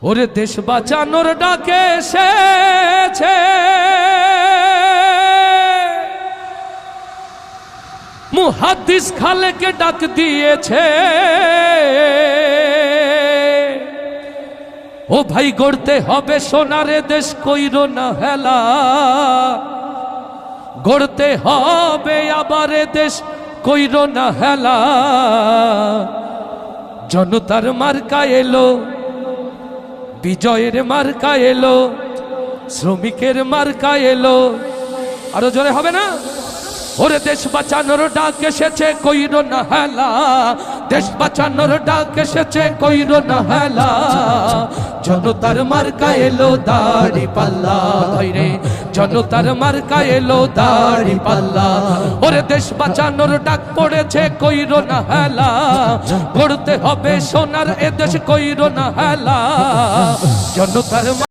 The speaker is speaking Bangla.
ওরে দেশ বাঁচানোর ডাকে এসেছে মুহাদ্দিস খালেকে ডাক দিয়েছে। ও ভাই গড়তে হবে সোনারে দেশ, কইরো না হেলা। গড়তে হবে আবার দেশ, কইরো না হেলা। জনতার মার্কা এলো, বিজয়ের মার্কা এলো, শ্রমিকের মার্কা এলো। আরো জোরে হবে না? ওরে দেশ বাঁচানোর ডাক এসেছে, কইরো না হেলা। দেশ বাঁচানোর ডাক এসেছে, কইরো না হেলা। জনতার মার্কা এলো দাড়ি পাল্লা, ভাইরে জনতার মার্কা এলো দাড়ি পাল্লা। ওরে দেশ বাঁচানোর ডাক পড়েছে, কইরো না হেলা। গড়তে হবে সোনার এ দেশ, কইরো না হেলা। জনতার